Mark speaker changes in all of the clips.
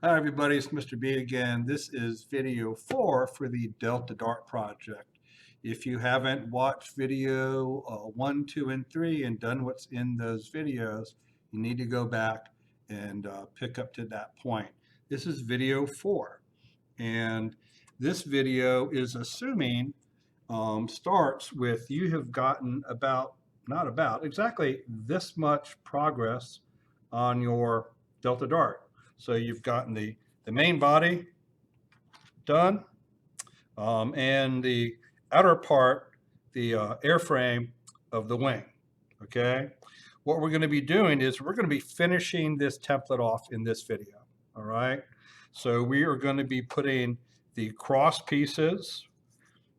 Speaker 1: Hi everybody, it's Mr. B again. This is video 4 for the Delta Dart project. If you haven't watched video 1, 2, and 3 and done what's in those videos, you need to go back and pick up to that point. This is video 4, and this video is assuming starts with you have gotten exactly this much progress on your Delta Dart. So you've gotten the main body done, and the outer part, the airframe of the wing, okay? What we're gonna be doing is we're gonna be finishing this template off in this video, all right? So we are gonna be putting the cross pieces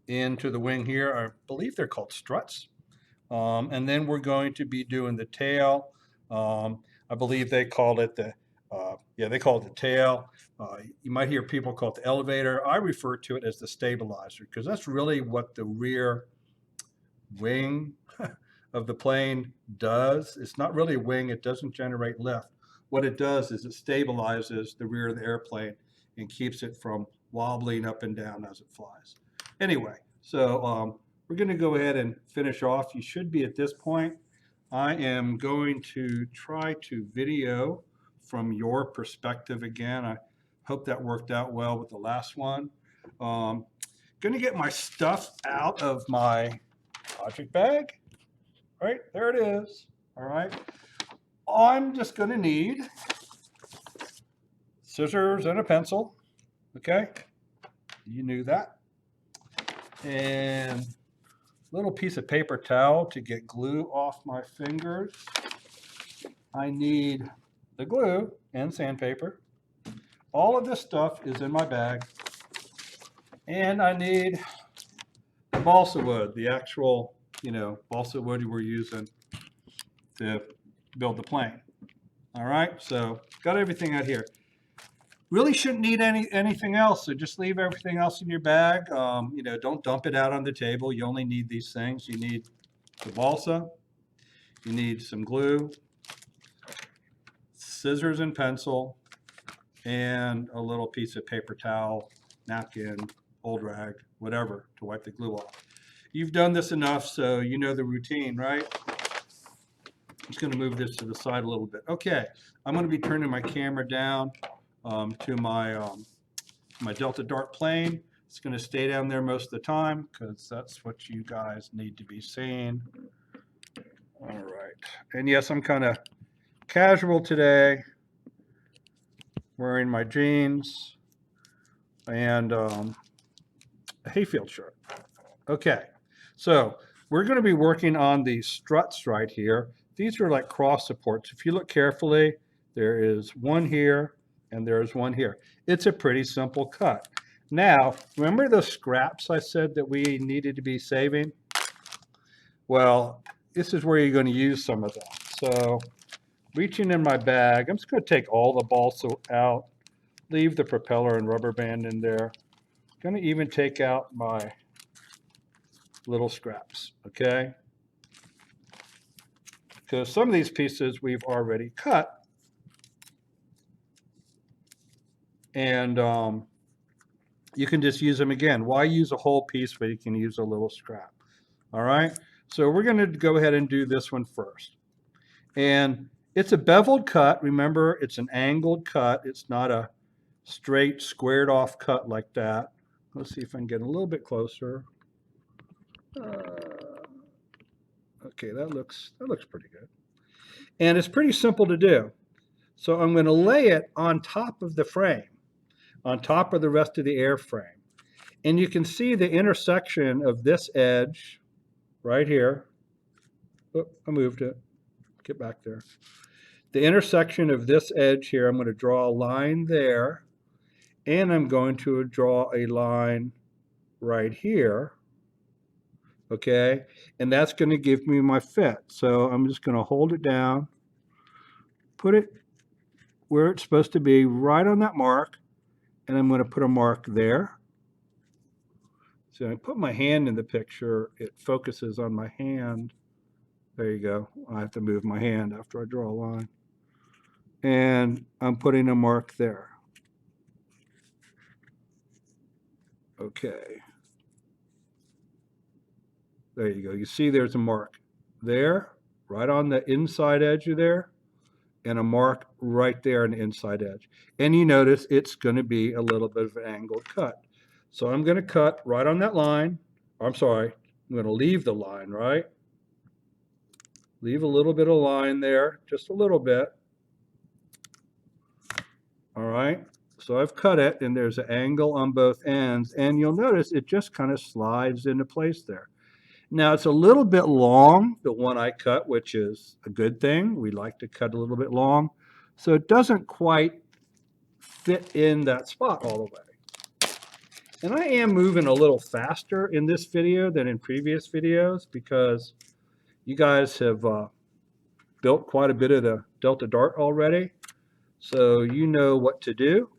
Speaker 1: into the wing here. I believe they're called struts. And then we're going to be doing the tail. I believe they called it they call it the tail. You might hear people call it the elevator. I refer to it as the stabilizer because that's really what the rear wing of the plane does. It's not really a wing. It doesn't generate lift. What it does is it stabilizes the rear of the airplane and keeps it from wobbling up and down as it flies. Anyway, so we're going to go ahead and finish off. You should be at this point. I am going to try to video from your perspective again. I hope that worked out well with the last one. Going to get my stuff out of my project bag. All right, there it is. All right. I'm just going to need scissors and a pencil. Okay. You knew that. And a little piece of paper towel to get glue off my fingers. I need the glue and sandpaper. All of this stuff is in my bag. And I need the balsa wood, the actual, balsa wood we're using to build the plane. All right, so got everything out here. Really shouldn't need anything else, so just leave everything else in your bag. Don't dump it out on the table. You only need these things. You need the balsa, you need some glue, scissors and pencil, and a little piece of paper towel, napkin, old rag, whatever, to wipe the glue off. You've done this enough, so you know the routine, right? I'm just going to move this to the side a little bit. Okay, I'm going to be turning my camera down to my Delta Dart plane. It's going to stay down there most of the time because that's what you guys need to be seeing. All right, and yes, I'm kind of casual today, wearing my jeans and a hayfield shirt. Okay, so we're going to be working on these struts right here. These are like cross supports. If you look carefully, there is one here and there's one here. It's a pretty simple cut. Now, remember the scraps I said that we needed to be saving? Well, this is where you're going to use some of that. So, reaching in my bag, I'm just going to take all the balsa out, leave the propeller and rubber band in there. Going to even take out my little scraps, okay? Because some of these pieces we've already cut. And you can just use them again. Why use a whole piece when you can use a little scrap? All right, so we're going to go ahead and do this one first. And it's a beveled cut. Remember, it's an angled cut. It's not a straight, squared off cut like that. Let's see if I can get a little bit closer. Okay, that looks pretty good. And it's pretty simple to do. So I'm going to lay it on top of the frame, on top of the rest of the airframe. And you can see the intersection of this edge right here. Oh, I moved it. Get back there. The intersection of this edge here, I'm going to draw a line there. And I'm going to draw a line right here. Okay, and that's going to give me my fit. So I'm just going to hold it down, put it where it's supposed to be, right on that mark, and I'm going to put a mark there. So I put my hand in the picture, it focuses on my hand. There you go. I have to move my hand after I draw a line. And I'm putting a mark there. Okay. There you go. You see there's a mark there, right on the inside edge of there, and a mark right there on the inside edge. And you notice it's going to be a little bit of an angled cut. So I'm going to cut right on that line. I'm sorry, I'm going to leave the line, right? Leave a little bit of line there, just a little bit. All right. So I've cut it, and there's an angle on both ends, and you'll notice it just kind of slides into place there. Now it's a little bit long, the one I cut, which is a good thing. We like to cut a little bit long. So it doesn't quite fit in that spot all the way. And I am moving a little faster in this video than in previous videos because you guys have built quite a bit of the Delta Dart already. So you know what to do.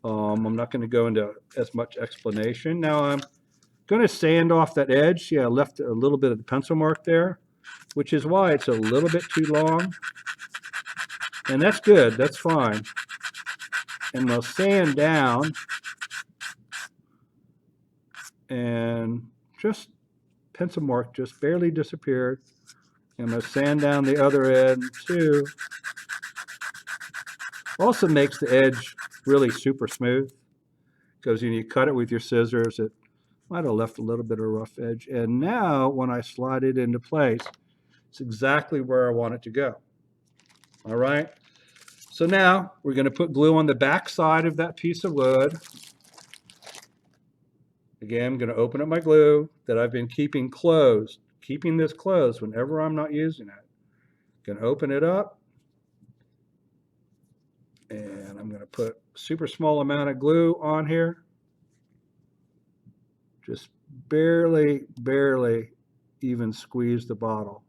Speaker 1: I'm not going to go into as much explanation. Now I'm going to sand off that edge. See, I left a little bit of the pencil mark there, which is why it's a little bit too long. And that's good. That's fine. And we'll sand down and just pencil mark just barely disappeared. And we'll sand down the other end too. Also makes the edge really super smooth because when you cut it with your scissors, it might have left a little bit of a rough edge. And now when I slide it into place, it's exactly where I want it to go. All right. So now we're going to put glue on the back side of that piece of wood. Again, I'm going to open up my glue that I've been keeping closed, keeping this closed whenever I'm not using it. Going to open it up. And I'm going to put a super small amount of glue on here. Just barely even squeeze the bottle.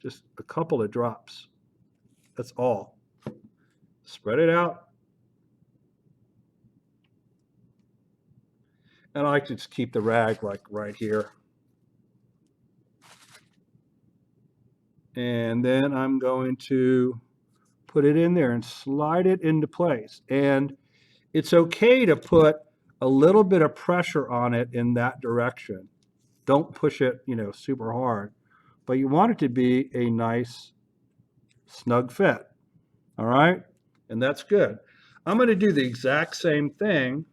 Speaker 1: Just a couple of drops. That's all. Spread it out. And I like to just keep the rag like right here. And then I'm going to put it in there and slide it into place. And it's okay to put a little bit of pressure on it in that direction. Don't push it, super hard. But you want it to be a nice, snug fit. All right? And that's good. I'm going to do the exact same thing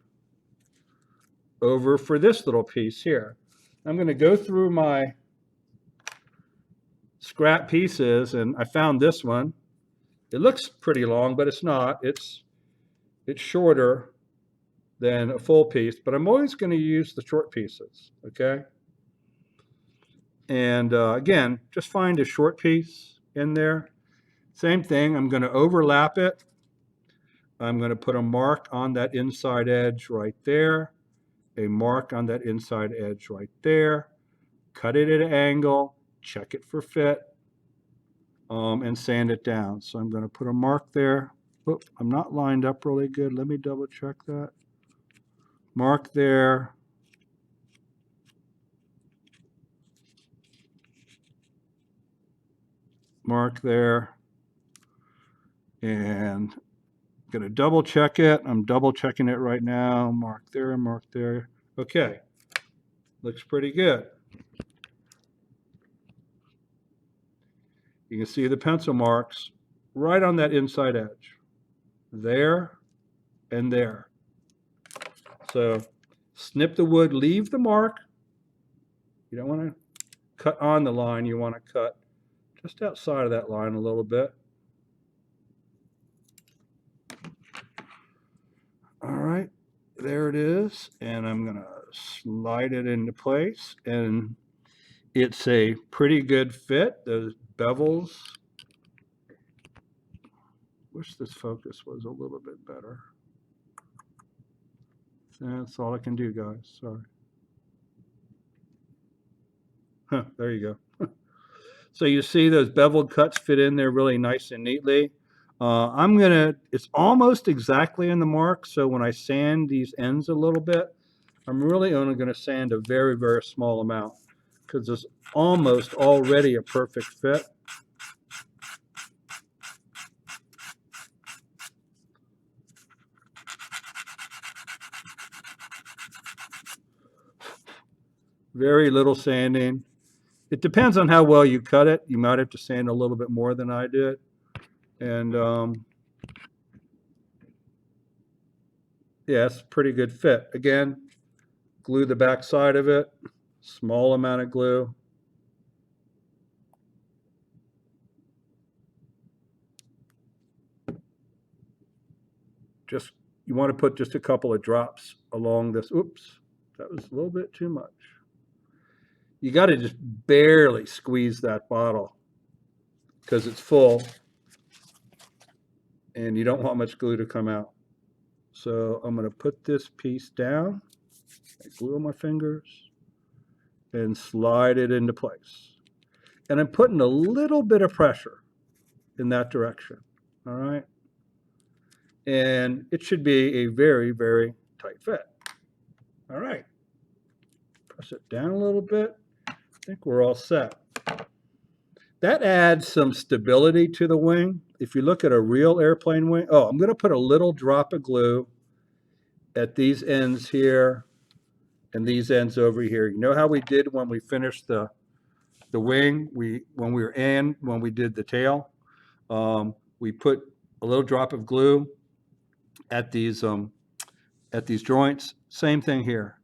Speaker 1: over for this little piece here. I'm going to go through my scrap pieces, and I found this one. It looks pretty long, but it's not. It's shorter than a full piece, but I'm always going to use the short pieces, okay? And again, just find a short piece in there. Same thing, I'm going to overlap it. I'm going to put a mark on that inside edge right there, a mark on that inside edge right there, cut it at an angle, check it for fit, and sand it down. So I'm going to put a mark there. Oop, I'm not lined up really good. Let me double check that. Mark there. Mark there. And I'm going to double check it. I'm double checking it right now. Mark there, mark there. Okay. Looks pretty good. You can see the pencil marks right on that inside edge. There and there. So snip the wood, leave the mark. You don't want to cut on the line. You want to cut just outside of that line a little bit. All right, there it is. And I'm going to slide it into place. And it's a pretty good fit. Those bevels. Wish this focus was a little bit better. That's all I can do, guys. Sorry. Huh, there you go. So you see those beveled cuts fit in there really nice and neatly. It's almost exactly in the mark. So when I sand these ends a little bit, I'm really only going to sand a very small amount because it's almost already a perfect fit. Very little sanding. It depends on how well you cut it. You might have to sand a little bit more than I did. And yeah, it's a pretty good fit. Again, glue the back side of it. Small amount of glue. Just, you want to put just a couple of drops along this. Oops, that was a little bit too much. You got to just barely squeeze that bottle because it's full and you don't want much glue to come out. So I'm going to put this piece down, I glue on my fingers, and slide it into place. And I'm putting a little bit of pressure in that direction, all right? And it should be a very, very tight fit. All right. Press it down a little bit. I think we're all set. That adds some stability to the wing. If you look at a real airplane wing, oh, I'm going to put a little drop of glue at these ends here and these ends over here. You know how we did when we finished the wing? When we did the tail, we put a little drop of glue at these joints. Same thing here.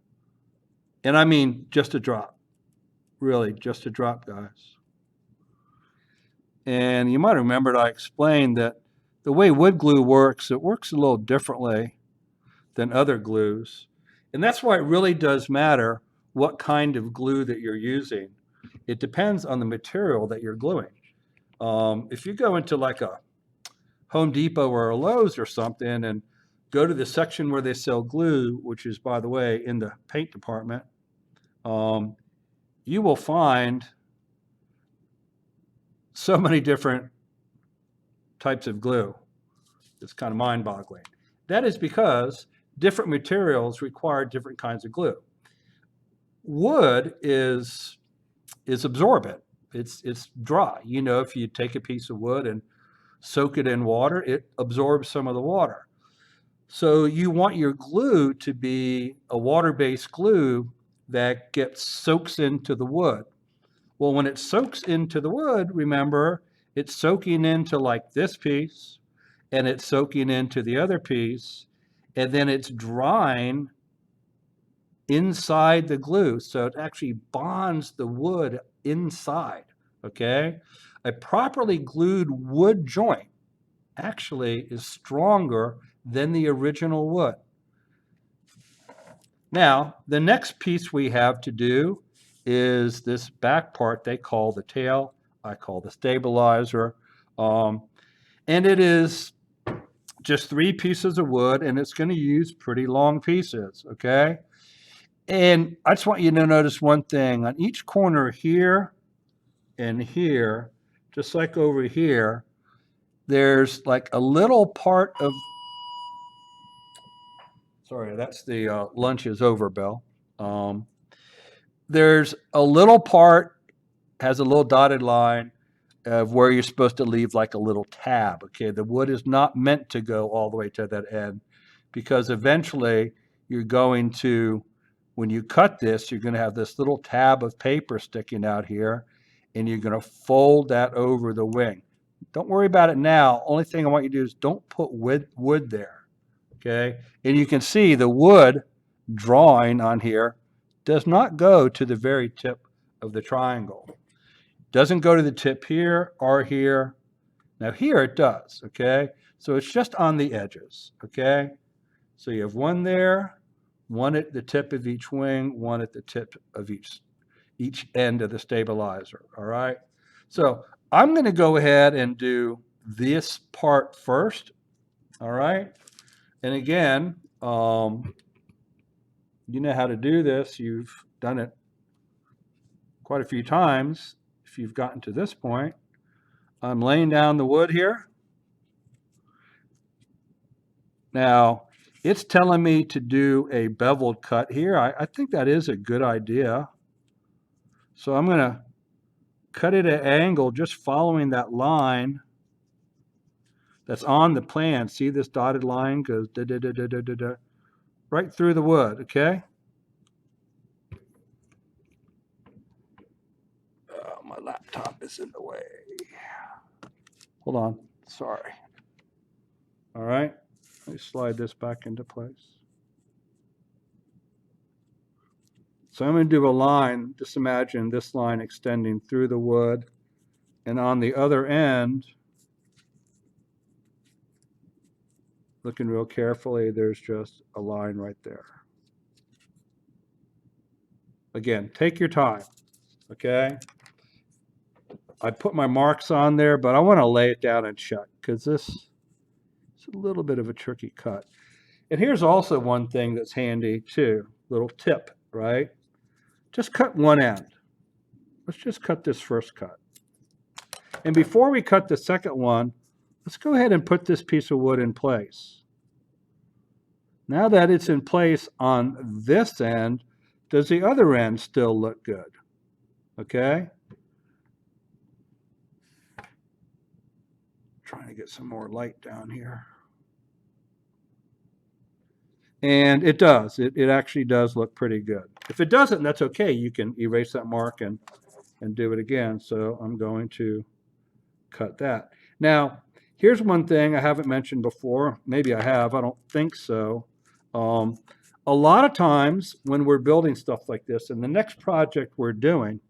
Speaker 1: And I mean just a drop. Really, just a drop, guys. And you might remember I explained that the way wood glue works, it works a little differently than other glues. And that's why it really does matter what kind of glue that you're using. It depends on the material that you're gluing. If you go into like a Home Depot or a Lowe's or something and go to the section where they sell glue, which is, by the way, in the paint department, you will find so many different types of glue. It's kind of mind-boggling. That is because different materials require different kinds of glue. Wood is absorbent. It's dry. You know, if you take a piece of wood and soak it in water, it absorbs some of the water. So you want your glue to be a water-based glue that soaks into the wood. Well, when it soaks into the wood, remember, it's soaking into like this piece, and it's soaking into the other piece, and then it's drying inside the glue. So it actually bonds the wood inside, okay? A properly glued wood joint actually is stronger than the original wood. Now, the next piece we have to do is this back part they call the tail. I call the stabilizer. And it is just 3 pieces of wood, and it's going to use pretty long pieces, okay? And I just want you to notice one thing. On each corner here and here, just like over here, there's like a little part of, sorry, that's the lunch is over bell. There's a little part, has a little dotted line of where you're supposed to leave like a little tab, okay? The wood is not meant to go all the way to that end because eventually you're going to, when you cut this, you're going to have this little tab of paper sticking out here, and you're going to fold that over the wing. Don't worry about it now. Only thing I want you to do is don't put wood there, okay? And you can see the wood drawing on here does not go to the very tip of the triangle. Doesn't go to the tip here or here. Now here it does, okay? So it's just on the edges, okay? So you have one there, one at the tip of each wing, one at the tip of each end of the stabilizer, all right? So I'm going to go ahead and do this part first, all right? And again, you know how to do this. You've done it quite a few times if you've gotten to this point. I'm laying down the wood here. Now, it's telling me to do a beveled cut here. I think that is a good idea. So I'm going to cut it at an angle just following that line that's on the plan. See this dotted line goes da, da, da, da, da, da, da, right through the wood, okay? My laptop is in the way. Hold on. Sorry. All right. Let me slide this back into place. So I'm going to do a line. Just imagine this line extending through the wood. And on the other end, looking real carefully, there's just a line right there. Again, take your time, okay? I put my marks on there, but I want to lay it down and check because this is a little bit of a tricky cut. And here's also one thing that's handy too, little tip, right? Just cut one end. Let's just cut this first cut. And before we cut the second one, let's go ahead and put this piece of wood in place. Now that it's in place on this end, does the other end still look good? Okay? Trying to get some more light down here. And it does. It actually does look pretty good. If it doesn't, that's okay. You can erase that mark and do it again. So I'm going to cut that. Now, here's one thing I haven't mentioned before. Maybe I have. I don't think so. A lot of times when we're building stuff like this, and the next project we're doing,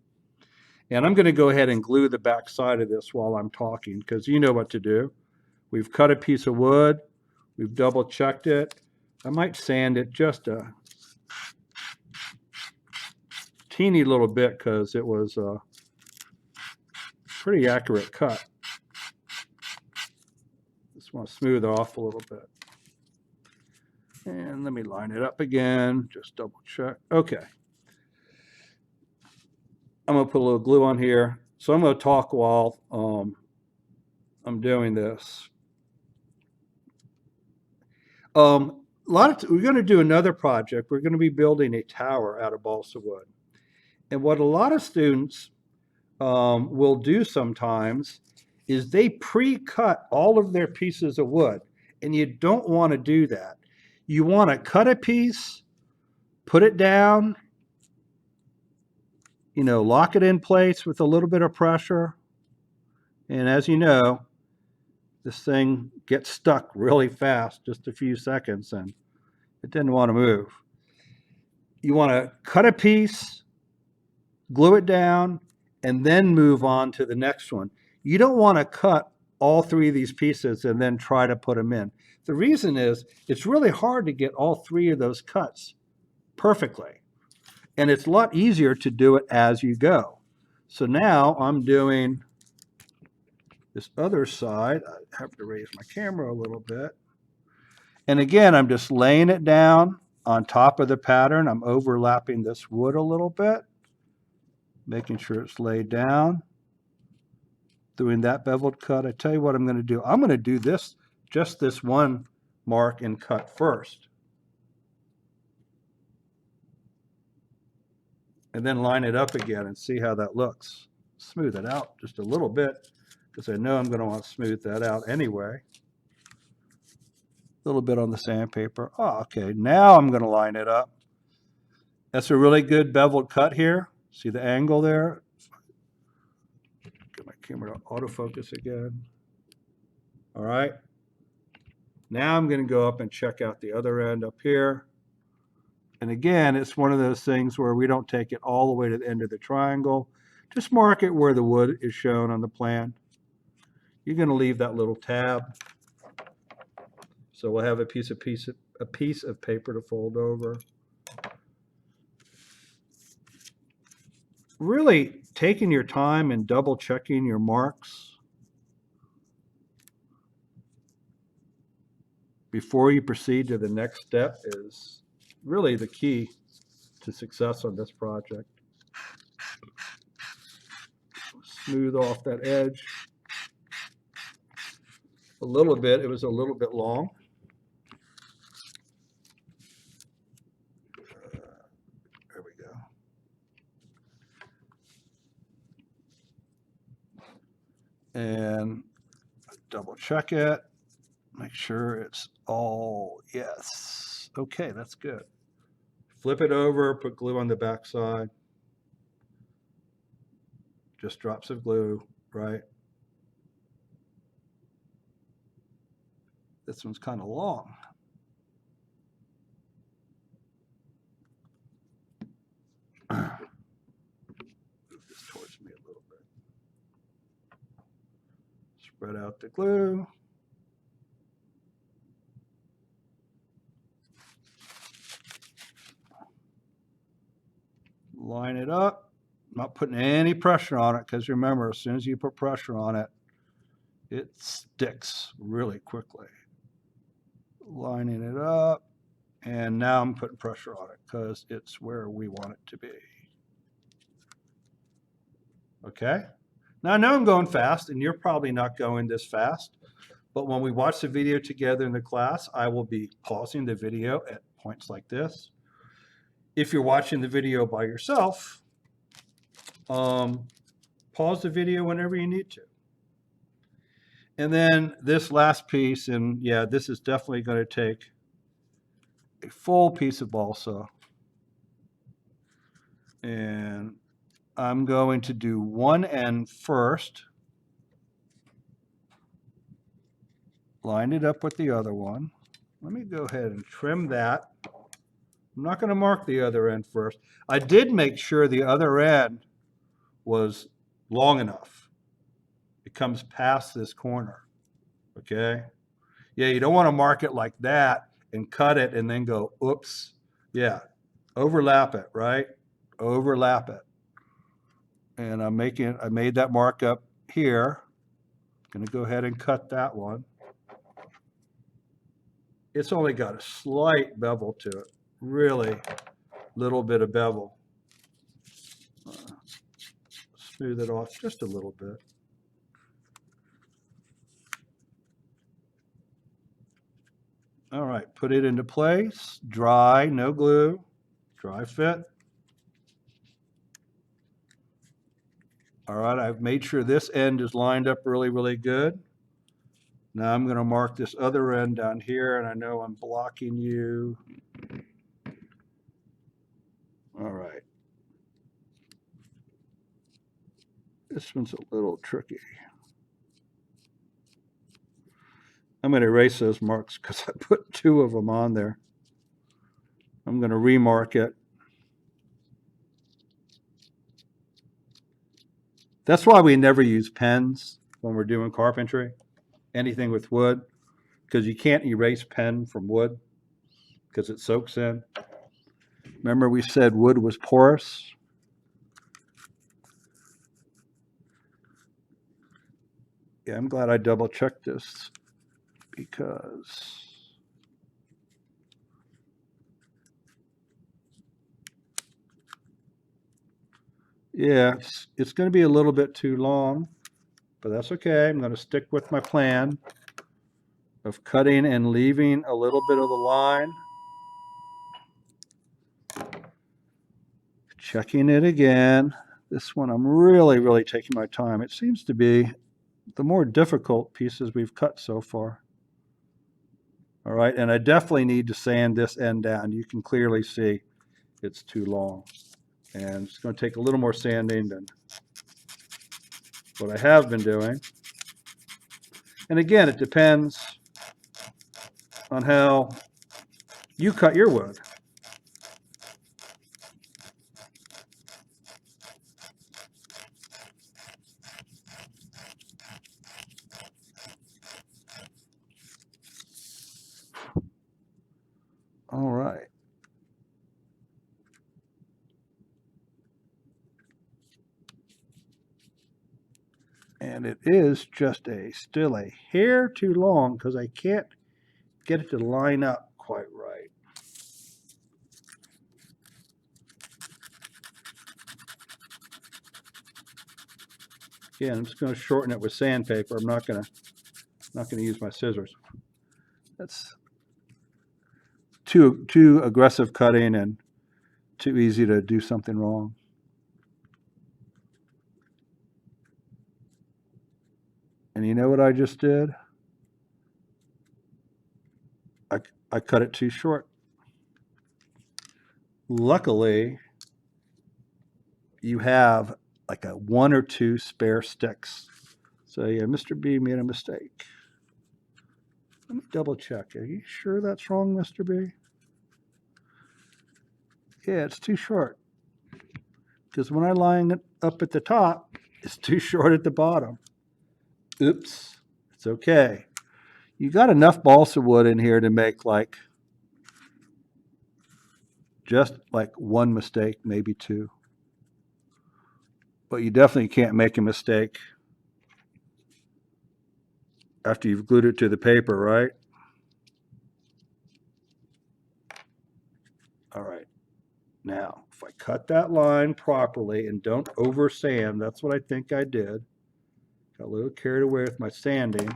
Speaker 1: and I'm going to go ahead and glue the back side of this while I'm talking because you know what to do. We've cut a piece of wood. We've double checked it. I might sand it just a teeny little bit because it was a pretty accurate cut. Just want to smooth it off a little bit. And let me line it up again, just double check. Okay. I'm going to put a little glue on here. So I'm going to talk while I'm doing this. We're going to do another project. We're going to be building a tower out of balsa wood. And what a lot of students will do sometimes is they pre-cut all of their pieces of wood. And you don't want to do that. You want to cut a piece, put it down, lock it in place with a little bit of pressure. And as you know, this thing gets stuck really fast, just a few seconds, and it didn't want to move. You want to cut a piece, glue it down, and then move on to the next one. You don't want to cut all three of these pieces and then try to put them in. The reason is it's really hard to get all three of those cuts perfectly. And it's a lot easier to do it as you go. So now I'm doing this other side. I have to raise my camera a little bit. And again, I'm just laying it down on top of the pattern. I'm overlapping this wood a little bit, making sure it's laid down. Doing that beveled cut. I tell you what I'm going to do. I'm going to do this, just this one mark and cut first. And then line it up again and see how that looks. Smooth it out just a little bit because I know I'm going to want to smooth that out anyway. A little bit on the sandpaper. Oh, okay. Now I'm going to line it up. That's a really good beveled cut here. See the angle there? Get my camera to autofocus again. All right. Now I'm going to go up and check out the other end up here. And again, it's one of those things where we don't take it all the way to the end of the triangle. Just mark it where the wood is shown on the plan. You're going to leave that little tab. So we'll have a piece of paper to fold over. Really taking your time and double checking your marks before you proceed to the next step is really the key to success on this project. Smooth off that edge a little bit. It was a little bit long. There we go. And double check it. Make sure it's all, yes. Okay, that's good. Flip it over, put glue on the back side. just drops of glue, right? This one's kind of long. Move this towards me a little bit. Spread out the glue. Line it up. Not putting any pressure on it because remember, as soon as you put pressure on it, it sticks really quickly. Lining it up. And now I'm putting pressure on it because it's where we want it to be. Okay? Now I know I'm going fast, and you're probably not going this fast, but when we watch the video together in the class, I will be pausing the video at points like this. If you're watching the video by yourself, pause the video whenever you need to. And then this last piece, and yeah, this is definitely going to take a full piece of balsa. And I'm going to do one end first. Line it up with the other one. Let me go ahead and trim that. I'm not going to mark the other end first. I did make sure the other end was long enough. It comes past this corner. Okay? Yeah, you don't want to mark it like that and cut it and then go, oops. Yeah, overlap it, right? Overlap it. And I made that mark up here. Going to go ahead and cut that one. It's only got a slight bevel to it, really little bit of bevel. Smooth it off just a little bit. All right, put it into place, dry, no glue, dry fit. All right, I've made sure this end is lined up really, really good. Now I'm going to mark this other end down here, and I know I'm blocking you. All right. This one's a little tricky. I'm going to erase those marks because I put two of them on there. I'm going to remark it. That's why we never use pens when we're doing carpentry, anything with wood, because you can't erase pen from wood because it soaks in. Remember we said wood was porous? Yeah, I'm glad I double checked this because yeah, it's going to be a little bit too long, but that's okay. I'm going to stick with my plan of cutting and leaving a little bit of the line. Checking it again. This one I'm really, really taking my time. It seems to be the more difficult pieces we've cut so far. All right, and I definitely need to sand this end down. You can clearly see it's too long. And it's going to take a little more sanding than what I have been doing. And again, it depends on how you cut your wood. All right. And it is just still a hair too long because I can't get it to line up quite right. Again, I'm just going to shorten it with sandpaper. I'm not going to use my scissors. That's too aggressive cutting and too easy to do something wrong. And you know what I just did? I cut it too short. Luckily, you have like a 1 or 2 spare sticks. So yeah, Mr. B made a mistake. Let me double check. Are you sure that's wrong, Mr. B? Yeah, it's too short. Because when I line it up at the top, it's too short at the bottom. Oops. It's okay. You got enough balsa wood in here to make like just like 1 mistake, maybe 2. But you definitely can't make a mistake after you've glued it to the paper, right? All right. Now, if I cut that line properly and don't over sand, that's what I think I did. Got a little carried away with my sanding.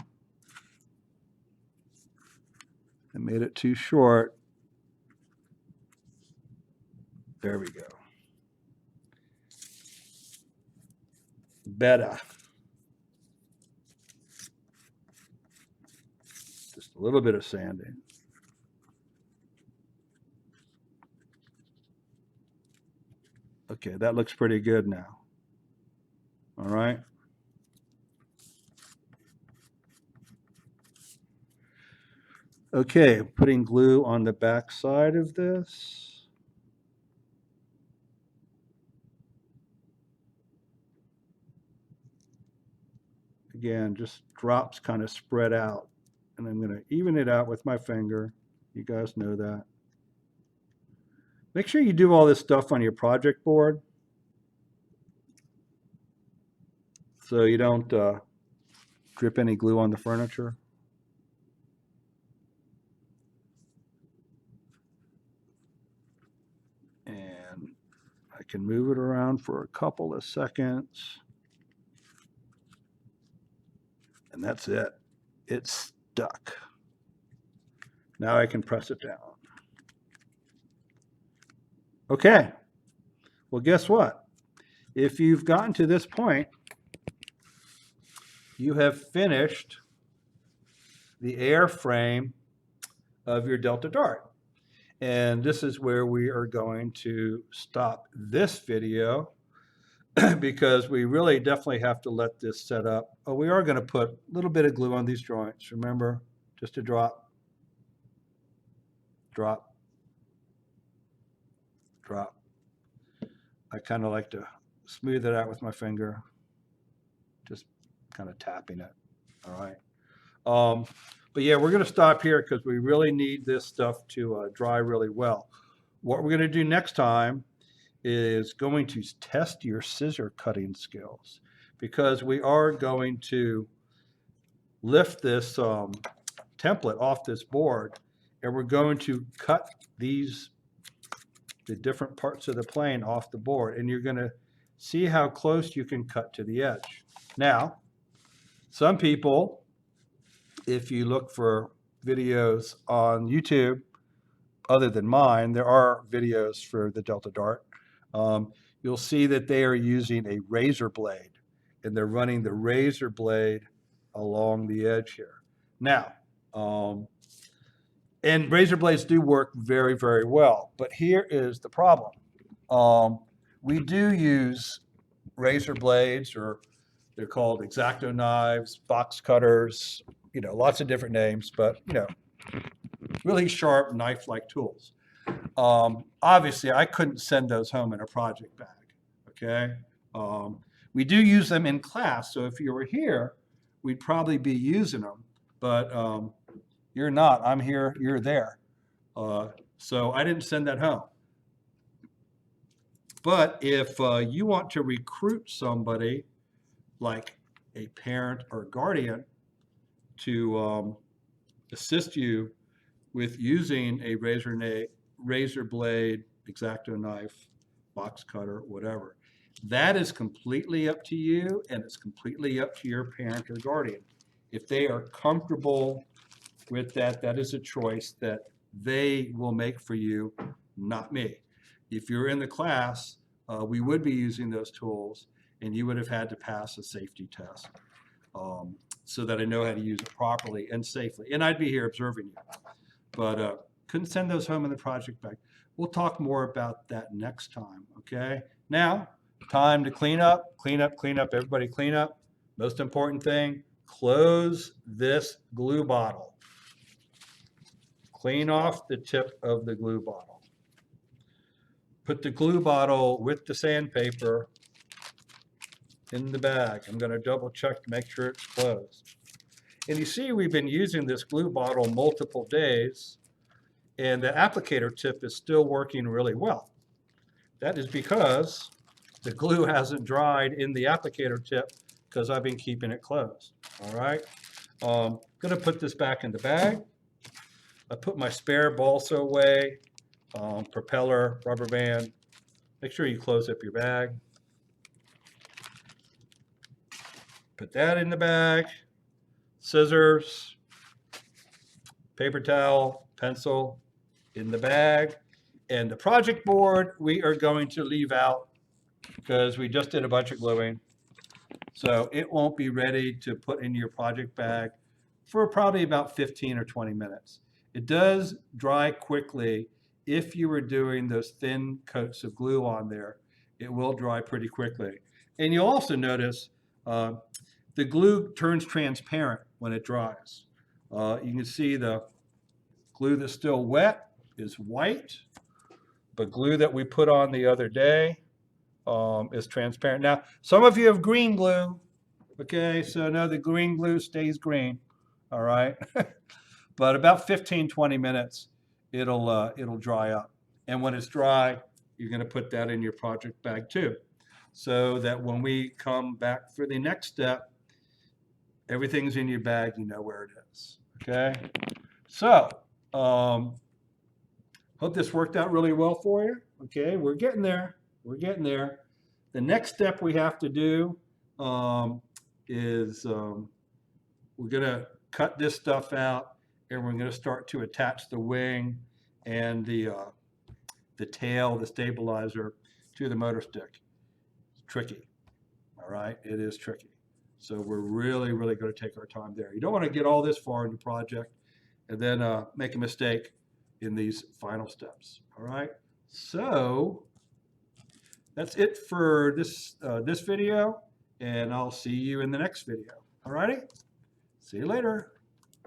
Speaker 1: I made it too short. There we go. Better. Just a little bit of sanding. Okay, that looks pretty good now. All right. Okay, putting glue on the back side of this. Again, just drops kind of spread out. And I'm going to even it out with my finger. You guys know that. Make sure you do all this stuff on your project board so you don't drip any glue on the furniture. And I can move it around for a couple of seconds. And that's it. It's stuck. Now I can press it down. Okay. Well, guess what? If you've gotten to this point, you have finished the airframe of your Delta Dart. And this is where we are going to stop this video because we really definitely have to let this set up. Oh, we are going to put a little bit of glue on these joints. Remember, just a drop, drop, drop. I kind of like to smooth it out with my finger, just kind of tapping it. All right. But yeah, we're going to stop here because we really need this stuff to dry really well. What we're going to do next time is going to test your scissor cutting skills because we are going to lift this template off this board and we're going to cut the different parts of the plane off the board and you're going to see how close you can cut to the edge. Now, some people, if you look for videos on YouTube, other than mine, there are videos for the Delta Dart. You'll see that they are using a razor blade and they're running the razor blade along the edge here. Now, and razor blades do work very, very well, but here is the problem. We do use razor blades, or they're called X-Acto knives, box cutters, lots of different names, but, really sharp knife-like tools. Obviously, I couldn't send those home in a project bag, okay? We do use them in class, so if you were here, we'd probably be using them, but you're not. I'm here, you're there. So I didn't send that home. But if you want to recruit somebody, like a parent or guardian, to assist you with using a razor blade, X-Acto knife, box cutter, whatever. That is completely up to you, and it's completely up to your parent or guardian. If they are comfortable with that, that is a choice that they will make for you, not me. If you're in the class, we would be using those tools, and you would have had to pass a safety test so that I know how to use it properly and safely. And I'd be here observing you. But couldn't send those home in the project bag. We'll talk more about that next time, okay? Now, Time to clean up, clean up, clean up, everybody clean up. Most important thing, close this glue bottle. Clean off the tip of the glue bottle. Put the glue bottle with the sandpaper in the bag. I'm going to double check to make sure it's closed. And you see we've been using this glue bottle multiple days, and the applicator tip is still working really well. That is because the glue hasn't dried in the applicator tip because I've been keeping it closed. All right. Going to put this back in the bag. I put my spare balsa away, propeller, rubber band. Make sure you close up your bag. Put that in the bag. Scissors, paper towel, pencil in the bag. And the project board we are going to leave out because we just did a bunch of gluing. So it won't be ready to put in your project bag for probably about 15 or 20 minutes. It does dry quickly. If you were doing those thin coats of glue on there, it will dry pretty quickly. And you'll also notice the glue turns transparent when it dries. You can see the glue that's still wet is white, but glue that we put on the other day is transparent. Now, some of you have green glue, okay? So no, the green glue stays green, all right? But about 15, 20 minutes, it'll dry up. And when it's dry, you're gonna put that in your project bag too, so that when we come back for the next step, everything's in your bag, you know where it is, okay? So, hope this worked out really well for you, okay? We're getting there, we're getting there. The next step we have to do is we're gonna cut this stuff out and we're gonna start to attach the wing and the tail, the stabilizer to the motor stick. It's tricky, all right? It is tricky. So we're really, really going to take our time there. You don't want to get all this far in your project and then make a mistake in these final steps. All right. So that's it for this this video, and I'll see you in the next video. All righty. See you later.